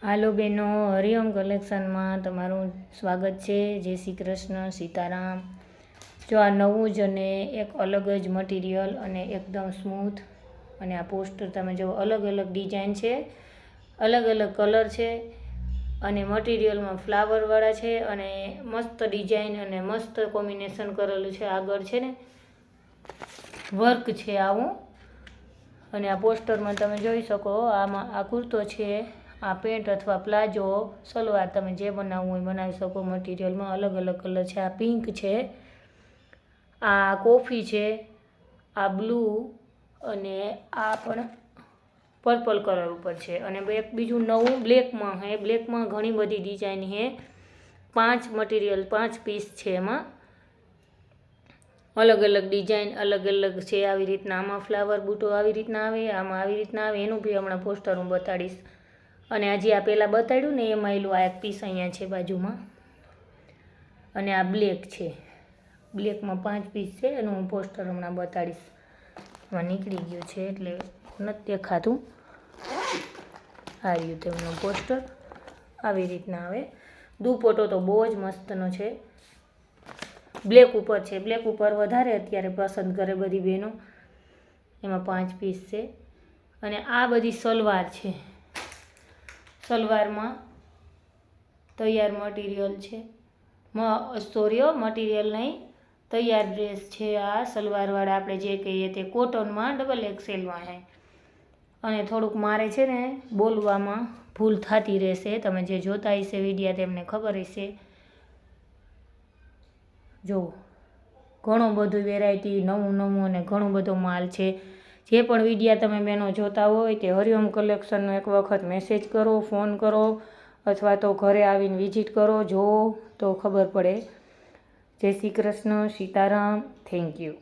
હાલો બહેનો, હરિઓમ કલેક્શનમાં તમારું સ્વાગત છે। જય શ્રી કૃષ્ણ, સીતારામ। જો આ નવું જ અને એક અલગ જ મટીરિયલ અને એકદમ સ્મૂથ અને આ પોસ્ટર તમે જો અલગ અલગ ડિઝાઇન છે, અલગ અલગ કલર છે અને મટીરિયલમાં ફ્લાવરવાળા છે અને મસ્ત ડિઝાઇન અને મસ્ત કોમ્બિનેશન કરેલું છે। આગળ છે ને વર્ક છે આવું અને આ પોસ્ટરમાં તમે જોઈ શકો આમાં આ કુર્તો છે, આ પેન્ટ અથવા પ્લાઝો સલવાર તમે જે બનાવવું હોય બનાવી શકો। મટીરિયલમાં અલગ અલગ કલર છે। આ પિંક છે, આ કોફી છે, આ બ્લુ અને આ પણ પર્પલ કલર ઉપર છે અને એક બીજું નવું બ્લેકમાં છે। બ્લેકમાં ઘણી બધી ડિઝાઇન છે। 5 મટીરિયલ 5 પીસ છે, એમાં અલગ અલગ ડિઝાઇન અલગ અલગ છે। આવી રીતના આમાં ફ્લાવર બૂટો આવી રીતના આવે, આમાં આવી રીતના આવે, એનું બી હમણાં પોસ્ટર હું બતાડીશ। અને હજી આ પહેલાં બતાડ્યું ને એમાં એલું આ એક પીસ અહીંયા છે બાજુમાં અને આ બ્લેક છે, બ્લેકમાં 5 પીસ છે એનું હું પોસ્ટર હમણાં બતાડીશ। એમાં નીકળી ગયું છે એટલે નથી દેખાતું। આ રહ્યું તેમનું પોસ્ટર આવી રીતના આવે। દુપટ્ટો તો બહુ જ મસ્તનો છે, બ્લેક ઉપર છે, બ્લેક ઉપર વધારે અત્યારે પસંદ કરે બધી બહેનો। એમાં 5 પીસ છે અને આ બધી સલવાર છે, સલવારમાં તૈયાર મટીરિયલ છે, મટીરિયલ નહીં તૈયાર ડ્રેસ છે। આ સલવારવાળા આપણે જે કહીએ તે કોટનમાં ડબલ એક્સેલમાં છે અને થોડુંક મારે છે ને બોલવામાં ભૂલ થતી રહેશે, તમે જે જોતા હશે વિડીયા તેમને ખબર હશે। જો ઘણું બધું વેરાયટી નવું નવું અને ઘણું બધો માલ છે। જે પણ વિડીયા તમે બહેનો જોતા હોય તે હરિઓમ કલેક્શનનો એક વખત મેસેજ કરો, ફોન કરો અથવા તો ઘરે આવીને વિઝિટ કરો, જો તો ખબર પડે। જય શ્રી કૃષ્ણ, સીતારામ, થેન્ક યુ।